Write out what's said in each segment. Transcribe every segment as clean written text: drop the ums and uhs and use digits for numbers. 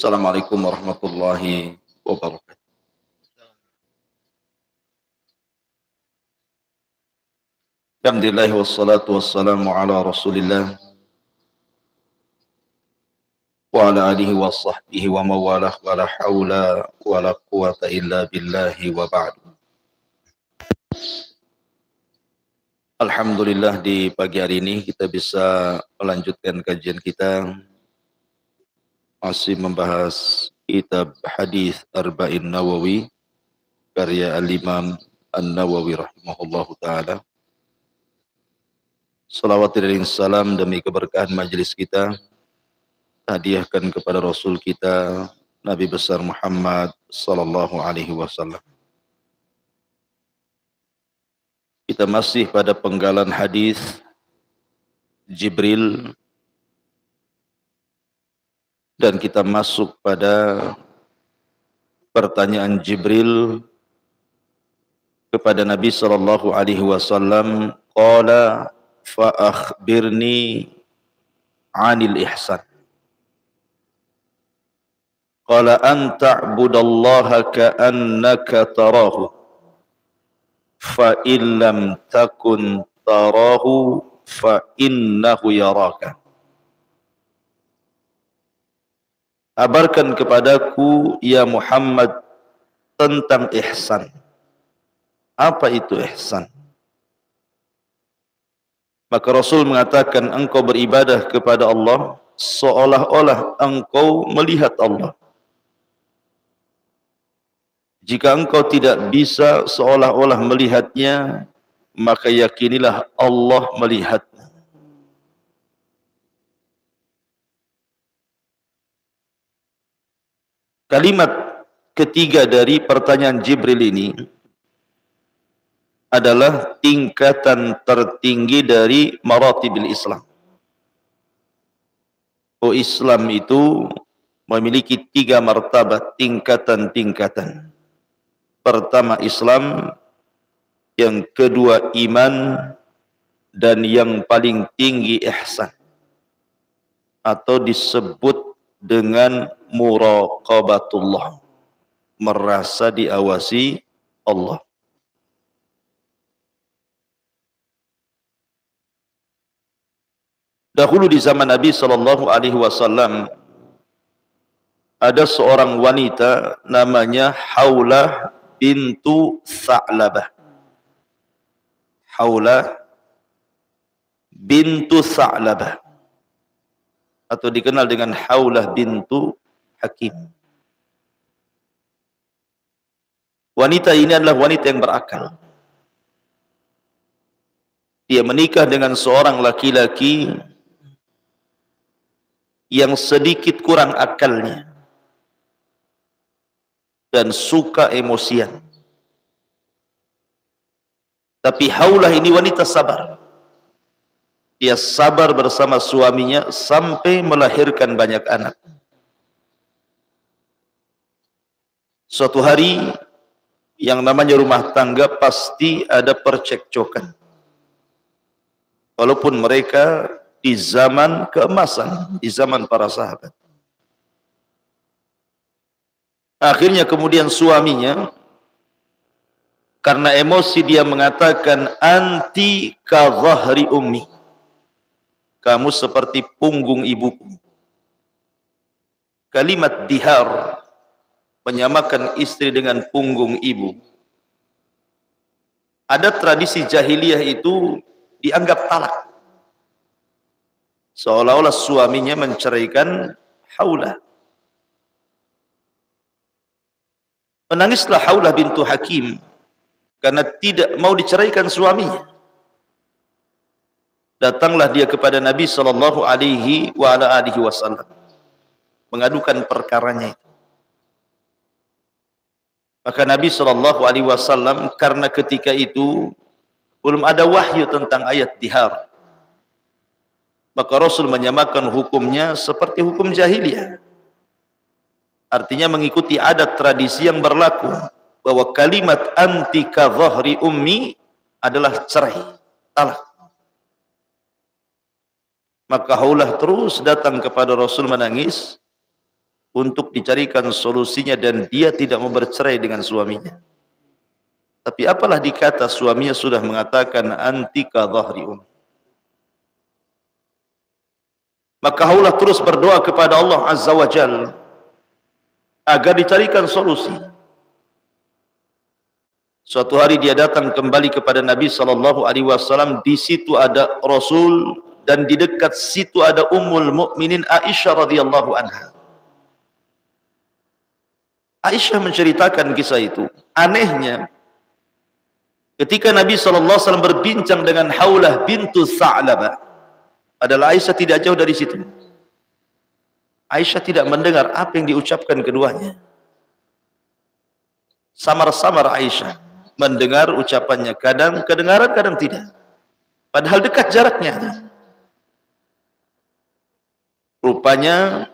Assalamualaikum warahmatullahi wabarakatuh. Alhamdulillah wassalatu wassalamu ala Rasulillah wa ala alihi wa sahbihi wa mawalah wa la hawla wa la quwata illa billahi wa ba'du. Alhamdulillah di pagi hari ini kita bisa melanjutkan kajian kita masih membahas kitab hadis Arba'in Nawawi karya Al-Imam An-Nawawi rahimahullahu taala. Salawat dan salam demi keberkahan majelis kita hadiahkan kepada Rasul kita Nabi besar Muhammad sallallahu alaihi wasallam. Kita masih pada penggalan hadis Jibril dan kita masuk pada pertanyaan Jibril kepada Nabi sallallahu alaihi wasallam, qala fa akhbirni 'anil ihsan. Qala an ta'budallaha ka'annaka tarahu fa in lam takun tarahu fa innahu yaraka. Kabarkan kepadaku ya Muhammad tentang ihsan. Apa itu ihsan? Maka Rasul mengatakan, engkau beribadah kepada Allah seolah-olah engkau melihat Allah. Jika engkau tidak bisa seolah-olah melihatnya, maka yakinilah Allah melihatnya. Kalimat ketiga dari pertanyaan Jibril ini adalah tingkatan tertinggi dari maratibil Islam. Oh, Islam itu memiliki 3 martabat, tingkatan-tingkatan. Pertama Islam, yang kedua iman, dan yang paling tinggi ihsan, atau disebut dengan muraqabatullah, merasa diawasi Allah. Dahulu di zaman Nabi sallallahu alaihi wasallam ada seorang wanita namanya Haulah bintu Sa'labah. Haulah bintu Sa'labah, atau dikenal dengan Haulah bintu Hakim. Wanita ini adalah wanita yang berakal. Dia menikah dengan seorang laki-laki yang sedikit kurang akalnya dan suka emosian. Tapi Haulah ini wanita sabar. Dia sabar bersama suaminya sampai melahirkan banyak anak. Suatu hari, yang namanya rumah tangga pasti ada percekcokan. Walaupun mereka di zaman keemasan, di zaman para sahabat. Akhirnya kemudian suaminya, karena emosi, dia mengatakan, anti ka dhahri ummi, kamu seperti punggung ibuku. Kalimat dihar menyamakan istri dengan punggung ibu. Ada tradisi jahiliyah itu dianggap talak, seolah-olah suaminya menceraikan Haulah. Menangislah Haulah bintu Hakim karena tidak mau diceraikan suaminya. Datanglah dia kepada Nabi sallallahu alaihi wasallam mengadukan perkaranya itu. Maka Nabi sallallahu alaihi wasallam, karena ketika itu belum ada wahyu tentang ayat dihar, maka Rasul menyamakan hukumnya seperti hukum jahiliyah. Artinya mengikuti adat tradisi yang berlaku, bahwa kalimat anti ka dhahri ummi adalah cerai, talak. Maka Haulah terus datang kepada Rasul menangis untuk dicarikan solusinya dan dia tidak mau bercerai dengan suaminya. Tapi apalah dikata suaminya sudah mengatakan antika dhahri ummi. Maka Haulah terus berdoa kepada Allah Azza wa Jalla agar dicarikan solusi. Suatu hari dia datang kembali kepada Nabi sallallahu alaihi wasallam, di situ ada Rasul dan di dekat situ ada Ummul Mukminin Aisyah radhiyallahu anha. Aisyah menceritakan kisah itu. Anehnya, ketika Nabi sallallahu alaihi wasallam berbincang dengan Haulah bintu Sa'labah, adalah Aisyah tidak jauh dari situ. Aisyah tidak mendengar apa yang diucapkan keduanya. Samar-samar Aisyah mendengar ucapannya, kadang kedengaran, kadang tidak. Padahal dekat jaraknya. Rupanya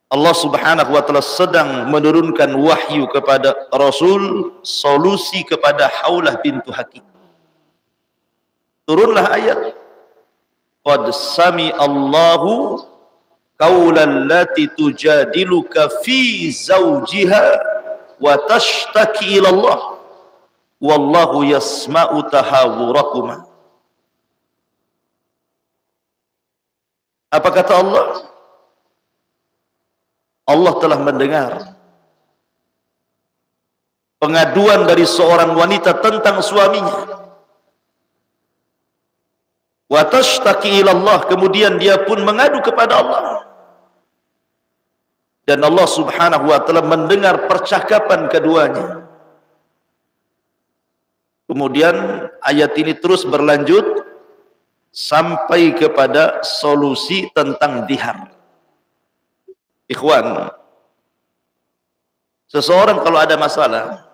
Allah Subhanahu wa taala sedang menurunkan wahyu kepada Rasul, solusi kepada Haulah bintu Hakim. Turunlah ayat, qad sami Allahu qaulal lati tujadiluka fi zawjiha wa tashtaki ila Allah wallahu yasma'u tahawurakuma. Apa kata Allah? Allah telah mendengar pengaduan dari seorang wanita tentang suaminya. Wa tashtaki ila Allah, kemudian dia pun mengadu kepada Allah. Dan Allah Subhanahu wa taala mendengar percakapan keduanya. Kemudian ayat ini terus berlanjut sampai kepada solusi tentang dihar. Ikhwan, seseorang kalau ada masalah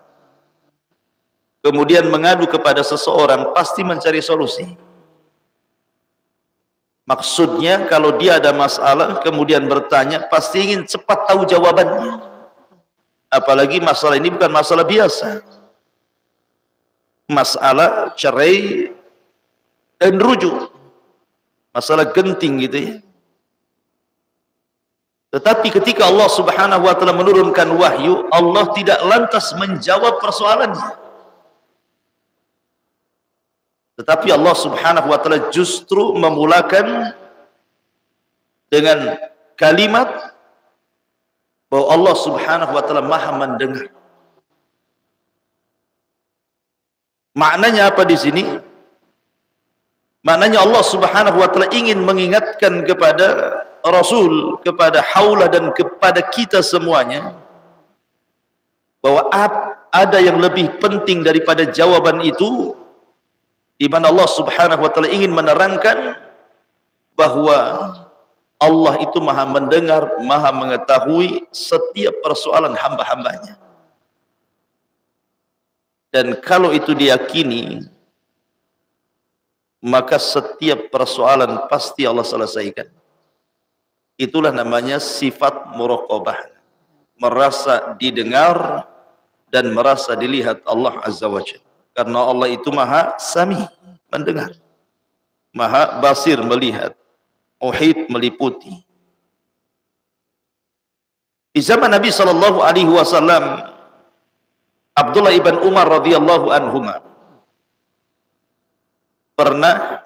kemudian mengadu kepada seseorang, pasti mencari solusi. Maksudnya kalau dia ada masalah kemudian bertanya, pasti ingin cepat tahu jawabannya. Apalagi masalah ini bukan masalah biasa, masalah cerai dan rujuk, masalah genting gitu ya. Tetapi ketika Allah Subhanahu wa taala menurunkan wahyu, Allah tidak lantas menjawab persoalannya. Tetapi Allah Subhanahu wa taala justru memulakan dengan kalimat bahwa Allah Subhanahu wa taala Maha mendengar. Maknanya apa di sini? Maknanya Allah Subhanahu wa taala ingin mengingatkan kepada Rasul, kepada Haulah dan kepada kita semuanya bahwa ada yang lebih penting daripada jawaban itu, di mana Allah Subhanahu wa taala ingin menerangkan bahwa Allah itu Maha mendengar, Maha mengetahui setiap persoalan hamba-hambanya. Dan kalau itu diyakini, maka setiap persoalan pasti Allah selesaikan. Itulah namanya sifat muraqabah, merasa didengar dan merasa dilihat Allah Azza wa Jalla. Karena Allah itu Maha Sami, mendengar, Maha Basir, melihat, Muhit, meliputi. Di zaman Nabi sallallahu alaihi wasallam, Abdullah ibn Umar radhiyallahu anhuma pernah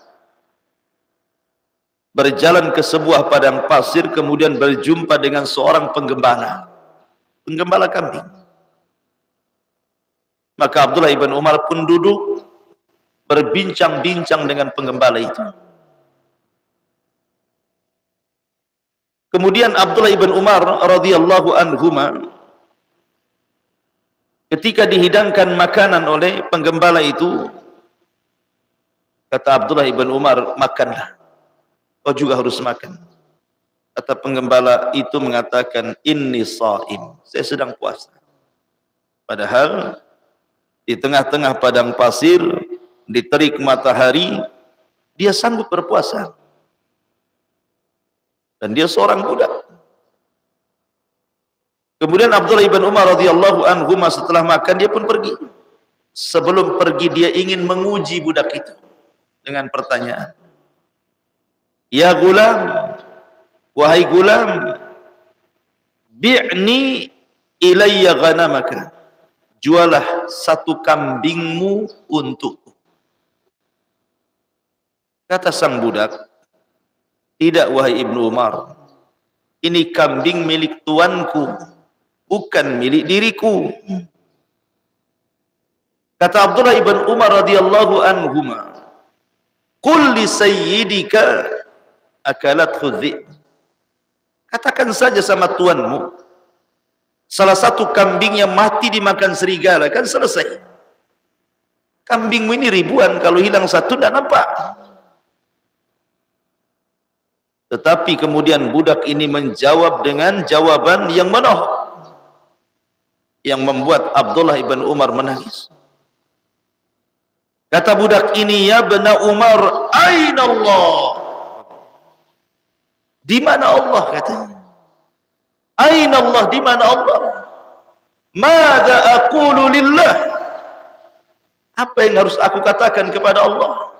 berjalan ke sebuah padang pasir, kemudian berjumpa dengan seorang penggembala kambing. Maka Abdullah ibn Umar pun duduk berbincang-bincang dengan penggembala itu. Kemudian Abdullah ibn Umar radhiyallahu anhuma ketika dihidangkan makanan oleh penggembala itu, kata Abdullah ibn Umar, makanlah, kau juga harus makan. Kata penggembala itu mengatakan, inni shaim, saya sedang puasa. Padahal di tengah-tengah padang pasir, di terik matahari, dia sanggup berpuasa. Dan dia seorang budak. Kemudian Abdullah ibn Umar radhiyallahu anhu setelah makan dia pun pergi. Sebelum pergi dia ingin menguji budak itu dengan pertanyaan. Ya gulam, wahai gulam, bi'ni ilayya ghanamaka, jualah satu kambingmu untukku. Kata sang budak, tidak wahai Ibnu Umar, ini kambing milik tuanku, bukan milik diriku. Kata Abdullah ibn Umar radhiyallahu anhuma, qul li sayyidika akalathu dhi'b, katakan saja sama tuanmu, salah satu kambingnya mati dimakan serigala, kan selesai. Kambingmu ini ribuan, kalau hilang satu tidak nampak. Tetapi kemudian budak ini menjawab dengan jawaban yang menohok, yang membuat Abdullah ibn Umar menangis. Kata budak ini, ya bena Umar, aina Allah? Di mana Allah? Katanya. Aina Allah? Di mana Allah? Mada aqulu lillah? Apa yang harus aku katakan kepada Allah?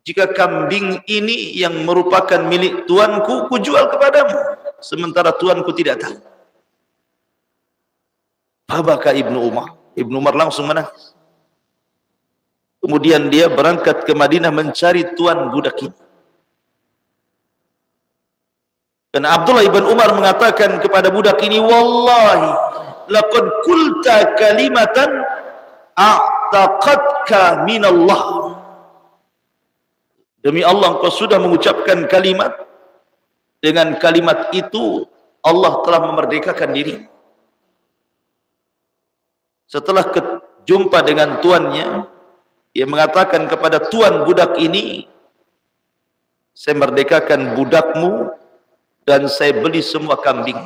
Jika kambing ini yang merupakan milik tuanku, kujual kepadamu, sementara tuanku tidak tahu. Fabaka Ibnu Umar. Ibnu Umar langsung menangis. Kemudian dia berangkat ke Madinah mencari tuan budak ini. Dan Abdullah ibn Umar mengatakan kepada budak ini, wallahi laqad qulta kalimatan a'taqadka minallah. Demi Allah, engkau sudah mengucapkan kalimat, dengan kalimat itu Allah telah memerdekakan diri. Setelah jumpa dengan tuannya, ia mengatakan kepada tuan budak ini, saya merdekakan budakmu dan saya beli semua kambing.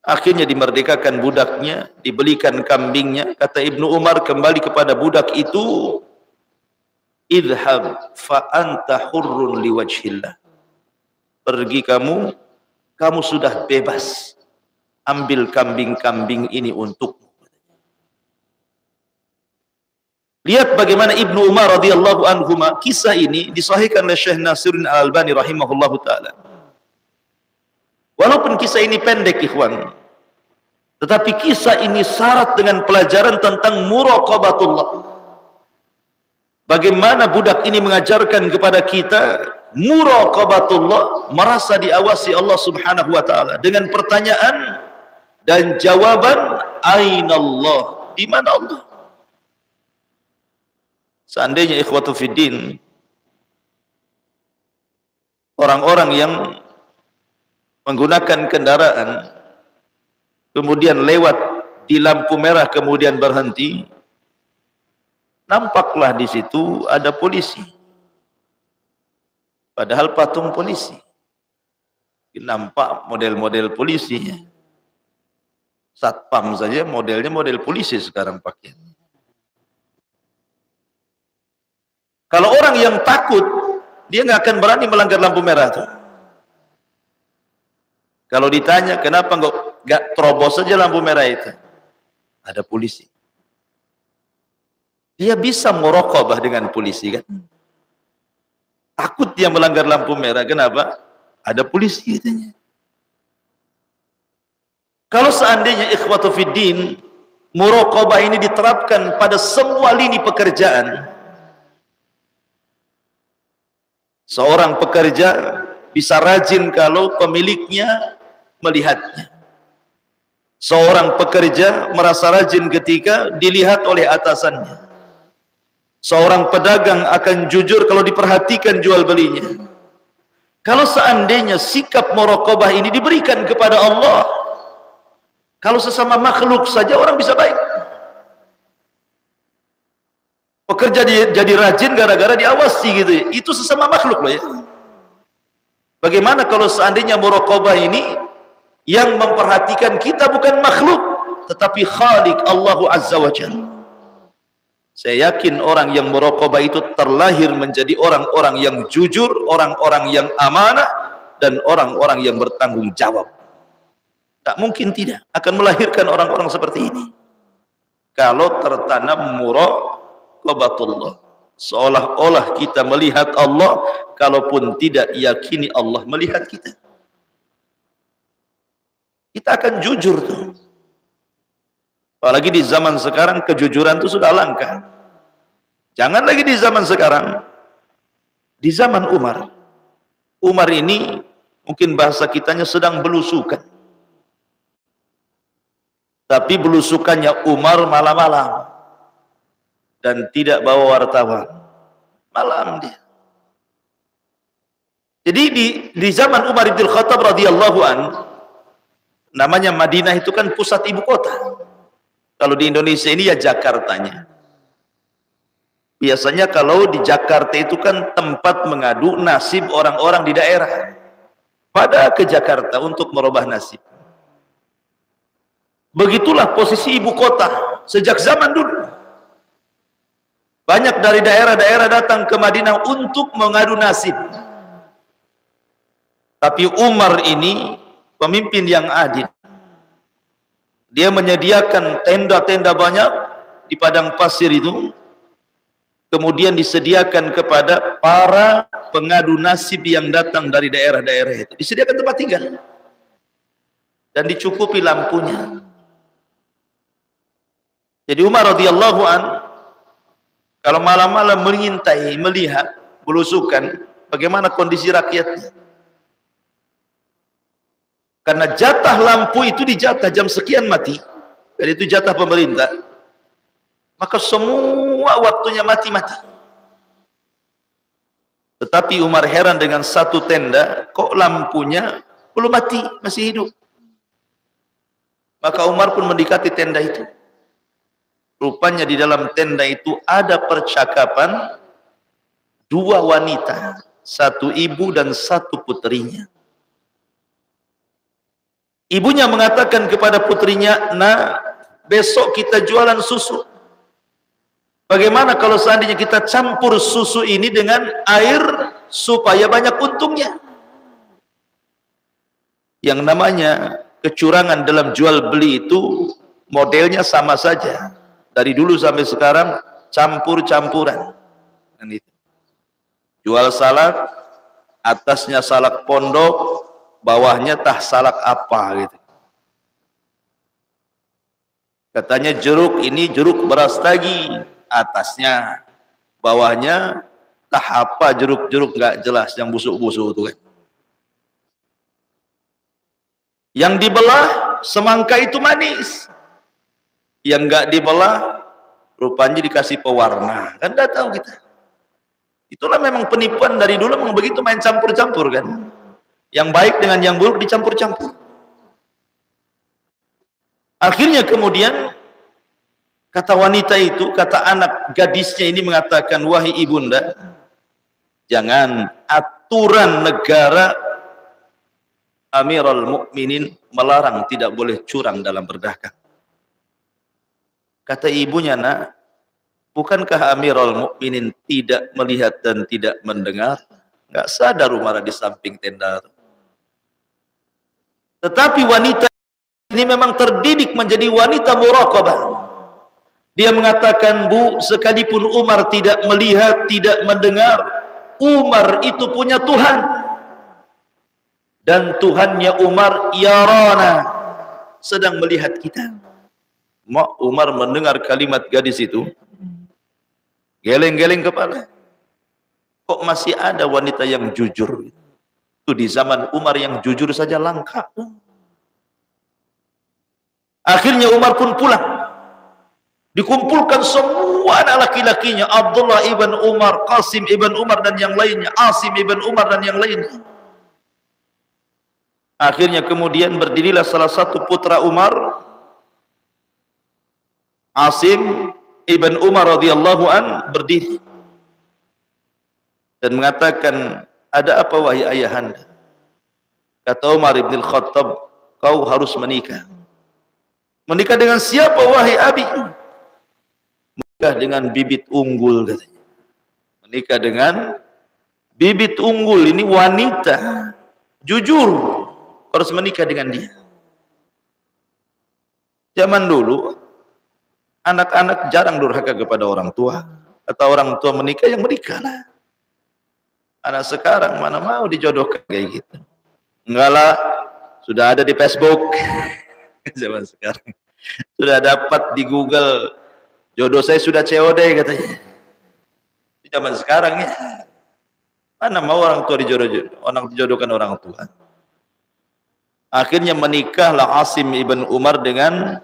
Akhirnya dimerdekakan budaknya, dibelikan kambingnya. Kata Ibnu Umar kembali kepada budak itu, idhab fa anta hurrun liwajhillah. Pergi kamu sudah bebas. Ambil kambing-kambing ini untukmu. Lihat bagaimana Ibnu Umar radhiyallahu anhuma, kisah ini disahihkan oleh Syekh Nasiruddin Al-Albani rahimahullahu taala. Walaupun kisah ini pendek ikhwan, tetapi kisah ini syarat dengan pelajaran tentang muraqabatullah. Bagaimana budak ini mengajarkan kepada kita muraqabatullah, merasa diawasi Allah Subhanahu wa taala dengan pertanyaan dan jawaban ainallah, di mana Allah? Seandainya ikhwatu fiddin, orang-orang yang menggunakan kendaraan kemudian lewat di lampu merah kemudian berhenti, nampaklah di situ ada polisi, padahal patung polisi, nampak model-model polisi, satpam saja modelnya model polisi sekarang pakaian. Kalau orang yang takut, dia nggak akan berani melanggar lampu merah tuh. Kalau ditanya kenapa nggak terobos saja lampu merah itu, ada polisi. Dia bisa muraqabah dengan polisi kan? Takut dia melanggar lampu merah, kenapa? Ada polisi katanya. Kalau seandainya ikhwatu fiddin, muraqabah ini diterapkan pada semua lini pekerjaan, seorang pekerja bisa rajin kalau pemiliknya melihatnya. Seorang pekerja merasa rajin ketika dilihat oleh atasannya. Seorang pedagang akan jujur kalau diperhatikan jual belinya. Kalau seandainya sikap muraqabah ini diberikan kepada Allah, kalau sesama makhluk saja orang bisa baik. Pekerja jadi rajin gara-gara diawasi gitu ya. Itu sesama makhluk loh ya. Bagaimana kalau seandainya muraqabah ini yang memperhatikan kita bukan makhluk, tetapi Khaliq Allahu Azza wa Jalla. Saya yakin orang yang muraqabah itu terlahir menjadi orang-orang yang jujur, orang-orang yang amanah, dan orang-orang yang bertanggung jawab. Tak mungkin tidak akan melahirkan orang-orang seperti ini kalau tertanam muraqabatullah, seolah-olah kita melihat Allah kalaupun tidak yakini Allah melihat kita. kita akan jujur tuh. Apalagi di zaman sekarang kejujuran itu sudah langka. Jangan lagi di zaman sekarang, di zaman Umar. Umar ini mungkin bahasa kitanya sedang belusukan. Tapi belusukannya Umar malam-malam dan tidak bawa wartawan. Malam dia. Jadi di zaman Umar bin Khattab radhiyallahu an, namanya Madinah itu kan pusat ibu kota. Kalau di Indonesia ini ya Jakartanya. Biasanya kalau di Jakarta itu kan tempat mengadu nasib orang-orang di daerah pada ke Jakarta untuk merubah nasib. Begitulah posisi ibu kota sejak zaman dulu. Banyak dari daerah-daerah datang ke Madinah untuk mengadu nasib. Tapi Umar ini pemimpin yang adil. Dia menyediakan tenda-tenda banyak di padang pasir itu. Kemudian disediakan kepada para pengadu nasib yang datang dari daerah-daerah itu. Disediakan tempat tinggal. Dan dicukupi lampunya. Jadi Umar radhiyallahu an, kalau malam-malam mengintai, melihat, belusukan, bagaimana kondisi rakyatnya. Karena jatah lampu itu dijatah jam sekian mati. Dan itu jatah pemerintah. Maka semua waktunya mati-mati. Tetapi Umar heran dengan satu tenda, kok lampunya belum mati, masih hidup. Maka Umar pun mendekati tenda itu. Rupanya di dalam tenda itu ada percakapan dua wanita, satu ibu dan satu putrinya. Ibunya mengatakan kepada putrinya, "Nah, besok kita jualan susu. Bagaimana kalau seandainya kita campur susu ini dengan air supaya banyak untungnya?" Yang namanya kecurangan dalam jual beli itu modelnya sama saja. Dari dulu sampai sekarang campur-campuran. Jual salak, atasnya salak pondok, bawahnya tah salak apa gitu. Katanya jeruk ini jeruk beras tagi, atasnya, bawahnya tah apa jeruk-jeruk nggak jelas yang busuk-busuk itu kan. Yang dibelah semangka itu manis. Yang enggak dibelah rupanya dikasih pewarna. Kan enggak tahu kita. Itulah memang penipuan dari dulu, memang begitu, main campur-campur kan. Yang baik dengan yang buruk dicampur-campur. Akhirnya kemudian kata wanita itu, kata anak gadisnya ini mengatakan, "Wahai ibunda, jangan, aturan negara Amirul Mukminin melarang tidak boleh curang dalam berdagang." Kata ibunya, "Nak, bukankah Amirul Mukminin tidak melihat dan tidak mendengar?" Enggak sadar Umar di samping tenda. Tetapi wanita ini memang terdidik menjadi wanita muraqabah. Dia mengatakan, "Bu, sekalipun Umar tidak melihat, tidak mendengar, Umar itu punya Tuhan. Dan Tuhannya Umar yarana, sedang melihat kita." Umar mendengar kalimat gadis itu, geleng-geleng kepala. Kok masih ada wanita yang jujur? Itu di zaman Umar yang jujur saja langka. Akhirnya Umar pun pulang. Dikumpulkan semua anak laki-lakinya, Abdullah ibn Umar, Qasim ibn Umar dan yang lainnya, Asim ibn Umar dan yang lainnya. Akhirnya kemudian berdirilah salah satu putra Umar, Asim ibn Umar radhiyallahu an, berdiri dan mengatakan, "Ada apa wahai ayahanda?" Kata Umar ibn Khattab, "Kau harus menikah." "Menikah dengan siapa wahai abi?" "Menikah dengan bibit unggul," katanya. Menikah dengan bibit unggul, ini wanita jujur, harus menikah dengan dia. Zaman dulu anak-anak jarang durhaka kepada orang tua. Atau orang tua menikah, yang menikahlah. Anak sekarang mana mau dijodohkan kayak gitu. Enggak lah, Sudah ada di Facebook. Zaman sekarang. Sudah dapat di Google. Jodoh saya sudah COD katanya. Di zaman sekarang ya. Mana mau orang tua dijodohkan orang tua. Akhirnya menikahlah Asim ibn Umar dengan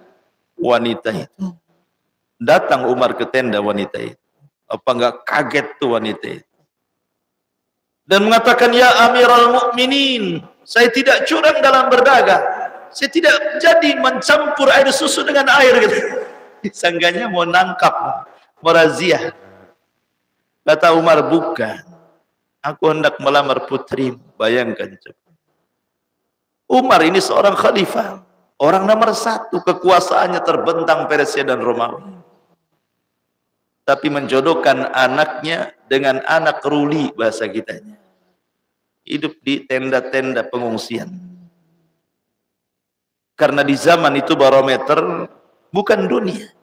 wanita itu. Datang Umar ke tenda wanita itu. Apa enggak kaget tuh wanita itu. Dan mengatakan, ya Amirul Mukminin, saya tidak curang dalam berdagang. Saya tidak jadi mencampur air susu dengan air. Gitu. Sangganya mau nangkap, merazia. Kata Umar, bukan. Aku hendak melamar putri. Bayangkan coba. Umar ini seorang khalifah. Orang nomor 1. Kekuasaannya terbentang Persia dan Romawi. Tapi menjodohkan anaknya dengan anak ruli bahasa kitanya. Hidup di tenda-tenda pengungsian. Karena di zaman itu barometer bukan dunia.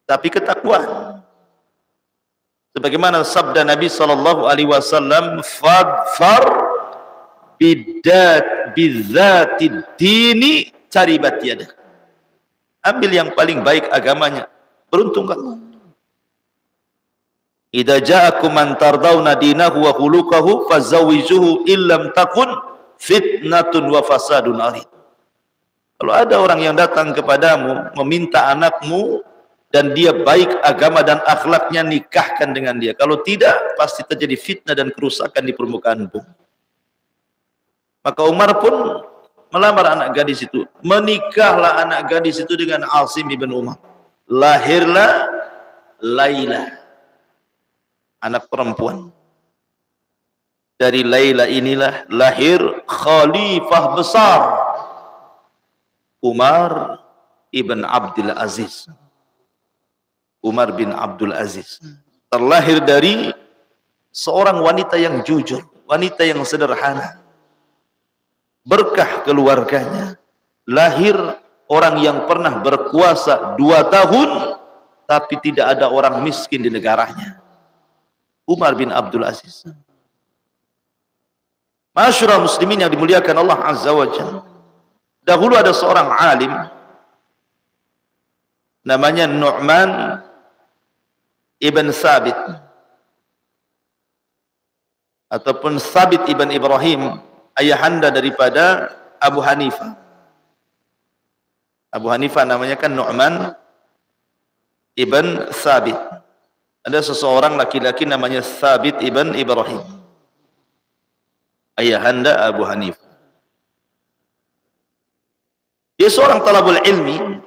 Tapi ketakwaan. Sebagaimana sabda Nabi SAW, fadfar bidzatid dini taribat yadak. Ambil yang paling baik agamanya, beruntung kamu. Idza ja'akum man tardawna dinahu wa khuluquhu fazawwijuhu illam takun fitnatun wa fasadun arid. Kalau ada orang yang datang kepadamu meminta anakmu dan dia baik agama dan akhlaknya, nikahkan dengan dia. Kalau tidak, pasti terjadi fitnah dan kerusakan di permukaan bumi. Maka Umar pun melamar anak gadis itu. Menikahlah anak gadis itu dengan Asim ibn Umar. Lahirlah Laila, anak perempuan. Dari Laila inilah lahir khalifah besar, Umar ibn Abdul Aziz. Umar bin Abdul Aziz. Terlahir dari seorang wanita yang jujur, wanita yang sederhana. Berkah keluarganya. Lahir orang yang pernah berkuasa 2 tahun, tapi tidak ada orang miskin di negaranya. Umar bin Abdul Aziz. Masyarakat muslimin yang dimuliakan Allah Azza wa Jalla. Dahulu ada seorang alim namanya Nu'man ibn Sabit ataupun Sabit ibn Ibrahim, ayahanda daripada Abu Hanifah. Abu Hanifah namanya kan Nu'man ibn Sabit. Ada seseorang laki-laki namanya Sabit ibn Ibrahim, ayahanda Abu Hanifah. Dia seorang talabul ilmi,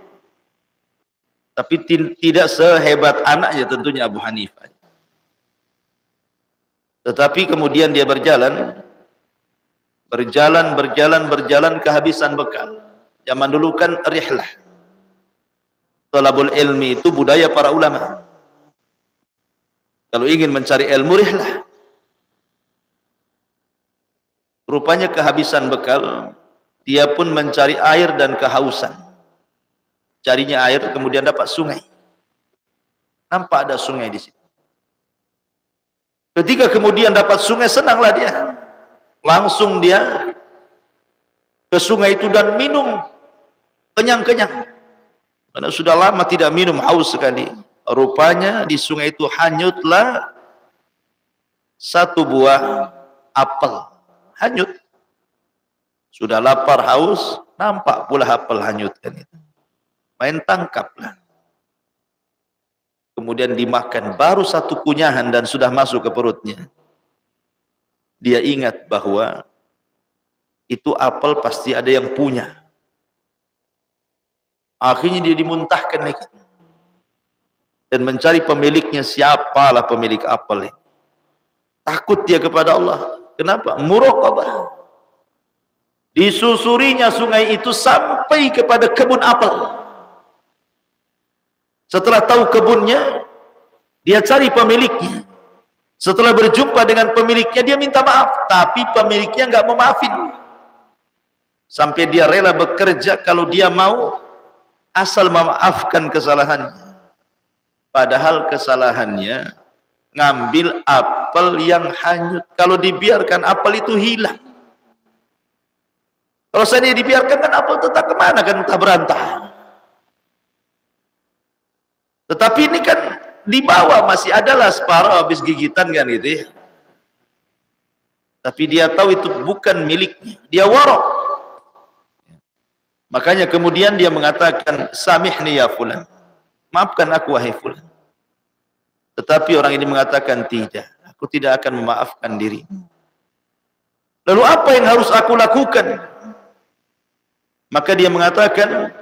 tapi tidak sehebat anaknya tentunya Abu Hanifah. Tetapi kemudian dia berjalan kehabisan bekal. Zaman dulu kan rihlah. Talabul ilmi itu budaya para ulama. Kalau ingin mencari ilmu, rihlah. Rupanya kehabisan bekal, dia pun mencari air dan kehausan. Carinya air, kemudian dapat sungai. Nampak ada sungai di situ. Ketika kemudian dapat sungai, senanglah dia. Langsung dia ke sungai itu dan minum kenyang-kenyang. Karena sudah lama tidak minum, haus sekali. Rupanya di sungai itu hanyutlah 1 buah apel. Hanyut. Sudah lapar, haus, nampak pula apel hanyut kan itu. Main tangkaplah. Kemudian dimakan, baru 1 kunyahan dan sudah masuk ke perutnya. Dia ingat bahwa itu apel pasti ada yang punya. Akhirnya dia dimuntahkan lagi. Dan mencari pemiliknya, siapalah pemilik apel ini. Takut dia kepada Allah. Kenapa? Muraqabah. Disusurinya sungai itu sampai kepada kebun apel. Setelah tahu kebunnya, dia cari pemiliknya. Setelah berjumpa dengan pemiliknya, dia minta maaf. Tapi pemiliknya nggak mau maafin. Sampai dia rela bekerja kalau dia mau, asal memaafkan kesalahannya. Padahal kesalahannya ngambil apel yang hanyut. Kalau dibiarkan apel itu hilang. Kalau saya dibiarkan kan apel tetap kemana kan, entah berantah. Tetapi ini kan di bawah masih adalah separuh habis gigitan kan gitu ya. Tapi dia tahu itu bukan miliknya, dia warok. Makanya kemudian dia mengatakan, samihni ya fulan, maafkan aku wahai fulan. Tetapi orang ini mengatakan, tidak, aku tidak akan memaafkan diri. Lalu apa yang harus aku lakukan? Maka dia mengatakan,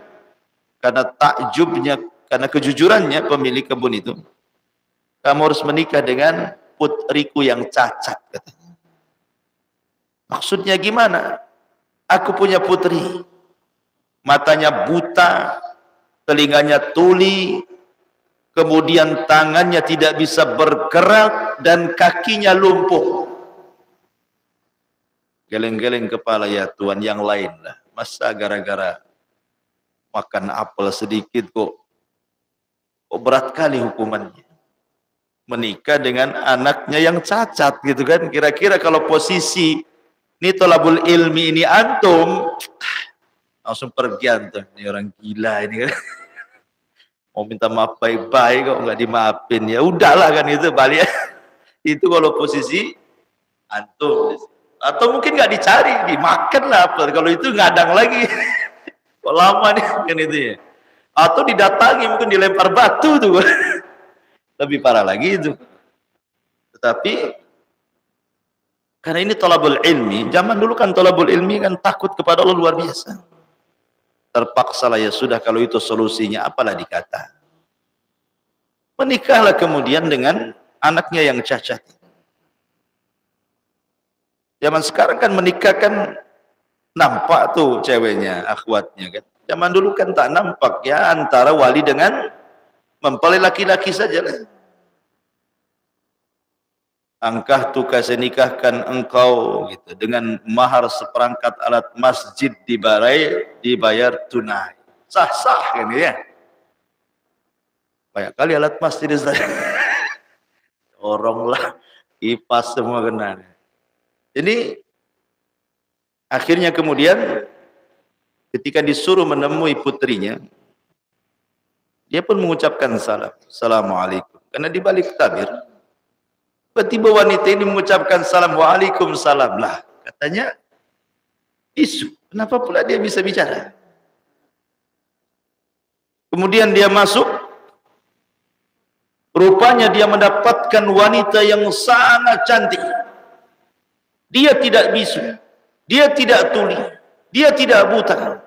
karena takjubnya, karena kejujurannya pemilik kebun itu, kamu harus menikah dengan putriku yang cacat, katanya. Maksudnya gimana? Aku punya putri, matanya buta, telinganya tuli, kemudian tangannya tidak bisa bergerak, dan kakinya lumpuh. Geleng-geleng kepala, ya Tuhan, yang lain lah. Masa gara-gara makan apel sedikit kok berat kali hukumannya. Menikah dengan anaknya yang cacat gitu kan. Kira-kira kalau posisi ini tolabul ilmi ini antum, langsung pergi antum. Ini orang gila ini kan. Mau minta maaf baik-baik kok nggak dimaafin, ya udahlah kan, itu balik. Itu kalau posisi antum. Atau mungkin nggak dicari, dimakan lah apel. Kalau itu ngadang lagi. Kok lama nih kan itu ya. Atau didatangi, mungkin dilempar batu tuh. Lebih parah lagi itu. Tetapi karena ini thalabul ilmi, zaman dulu kan thalabul ilmi kan takut kepada Allah luar biasa. Terpaksa lah, ya sudah, kalau itu solusinya apalah dikata. Menikahlah kemudian dengan anaknya yang cacat. Zaman sekarang kan menikah kan nampak tuh ceweknya, akhwatnya kan. Zaman dulu kan tak nampak, ya, antara wali dengan mempelai laki-laki saja lah. Angkah tu kasih nikahkan engkau gitu, dengan mahar seperangkat alat masjid dibayar tunai. Sah-sah kan ya. Banyak kali alat masjid orang lah, kipas semua kena. Jadi akhirnya kemudian ketika disuruh menemui putrinya, dia pun mengucapkan salam, assalamualaikum. Karena di balik tabir, tiba-tiba wanita ini mengucapkan salam, waalaikumsalam lah. Katanya, isu, kenapa pula dia bisa bicara? Kemudian dia masuk, rupanya dia mendapatkan wanita yang sangat cantik. Dia tidak bisu, dia tidak tuli, dia tidak buta,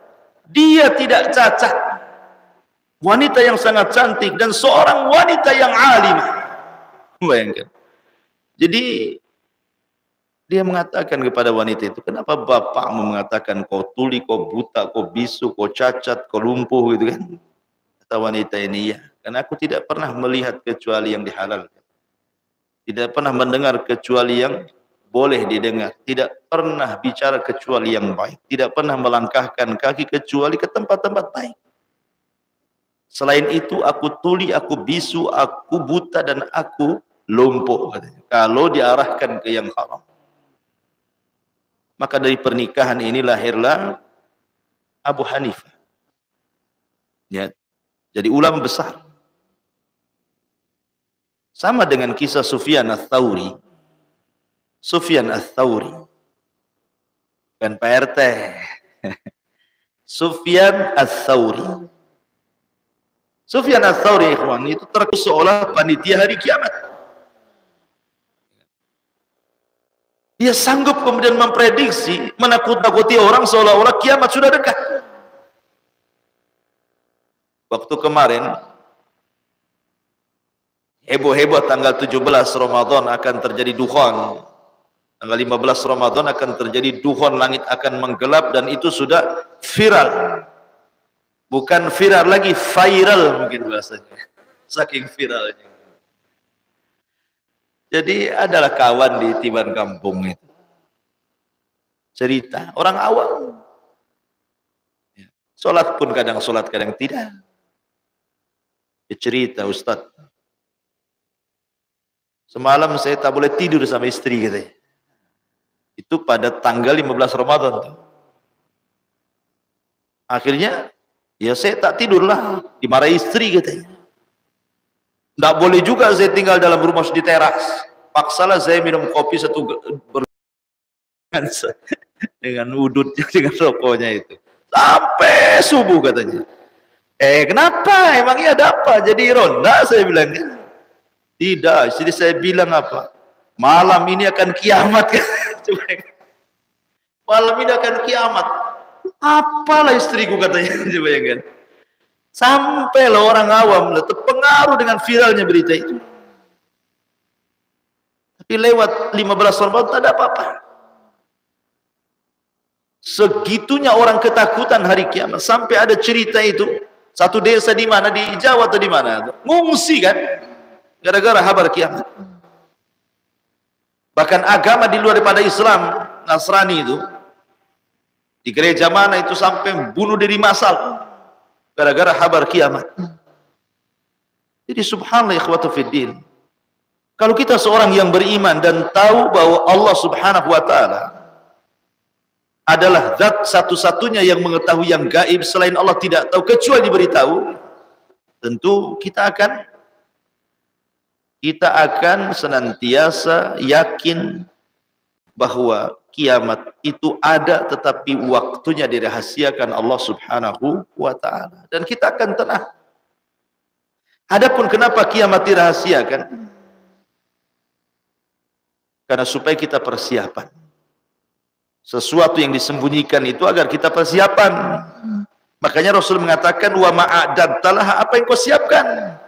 dia tidak cacat. Wanita yang sangat cantik dan seorang wanita yang alimah. Bayangkan. Jadi dia mengatakan kepada wanita itu, kenapa bapakmu mengatakan kau tuli, kau buta, kau bisu, kau cacat, kau lumpuh gitu kan? Kata wanita ini, ya, karena aku tidak pernah melihat kecuali yang dihalalkan. Tidak pernah mendengar kecuali yang boleh didengar, tidak pernah bicara kecuali yang baik, tidak pernah melangkahkan kaki kecuali ke tempat-tempat baik. Selain itu aku tuli, aku bisu, aku buta, dan aku lumpuh. Kalau diarahkan ke yang haram. Maka dari pernikahan ini lahirlah Abu Hanifah. Ya, jadi ulama besar. Sama dengan kisah Sufyan Ats-Tsauri. Sufyan Ats-Tsauri kan Pak RT. Sufyan Ats-Tsauri. Sufyan Ats-Tsauri, ikhwan, itu terkesan seolah panitia hari kiamat. Dia sanggup kemudian memprediksi, menakut-nakuti orang seolah-olah kiamat sudah dekat. Waktu kemarin heboh-heboh tanggal 17 Ramadan akan terjadi dukhon. Tanggal 15 Ramadan akan terjadi dukhon, langit akan menggelap, dan itu sudah viral. Bukan viral lagi, viral mungkin bahasanya. Saking viralnya. Jadi adalah kawan di Tiban Kampung itu. Cerita, orang awam. Sholat pun kadang sholat, kadang tidak. Dia cerita, Ustaz. Semalam saya tak boleh tidur sama istri katanya. Itu pada tanggal 15 Ramadan tuh. Akhirnya ya saya tak tidurlah, dimarahi istri katanya. Tidak boleh juga saya tinggal dalam rumah di teras. Paksalah saya minum kopi satu dengan udutnya, dengan rokoknya itu. Sampai subuh katanya. Kenapa? Emangnya ada apa? Jadi ronda saya bilang. Tidak, jadi saya bilang apa? Malam ini akan kiamat. Malam ini akan kiamat. Apalah istriku katanya. Bayangkan. Sampailah orang awam terpengaruh dengan viralnya berita itu. Tapi lewat 15 tahun tak ada apa-apa. Segitunya orang ketakutan hari kiamat. Sampai ada cerita itu, satu desa di mana, di Jawa atau di mana, ngungsi kan, gara-gara kabar kiamat. Bahkan agama di luar daripada Islam, Nasrani itu, di gereja mana itu sampai bunuh diri massal, gara-gara kabar kiamat. Jadi subhanallah ikhwatu fiddin. Kalau kita seorang yang beriman dan tahu bahwa Allah subhanahu wa ta'ala adalah zat satu-satunya yang mengetahui yang gaib, selain Allah tidak tahu kecuali diberitahu, tentu kita akan senantiasa yakin bahwa kiamat itu ada, tetapi waktunya dirahasiakan Allah subhanahu wa ta'ala, dan kita akan tenang. Adapun kenapa kiamat dirahasiakan? Karena supaya kita persiapan. Sesuatu yang disembunyikan itu agar kita persiapan. Makanya Rasul mengatakan, wa ma'adadtalah, apa yang kau siapkan?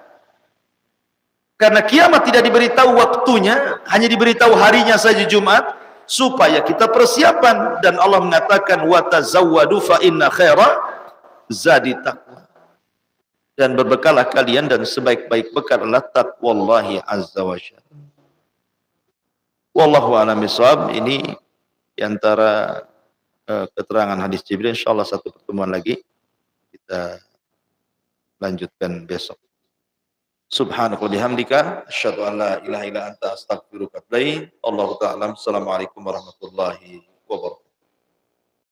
Karena kiamat tidak diberitahu waktunya, hanya diberitahu harinya saja, Jumat, supaya kita persiapan. Dan Allah mengatakan, wa tazawwadu fa inna khaira zadi taqwa. Dan berbekalah kalian, dan sebaik-baik bekal adalah taqwallahi azza wa jalla. Wallahu a'lam bishawab. Ini diantara keterangan hadis Jibril. Insyaallah satu pertemuan lagi kita lanjutkan besok. Subhanaka wa bihamdika asyhadu an la ilaha illa anta astaghfiruka wa atubu ilaik. Allahu ta'ala. Assalamualaikum warahmatullahi wabarakatuh.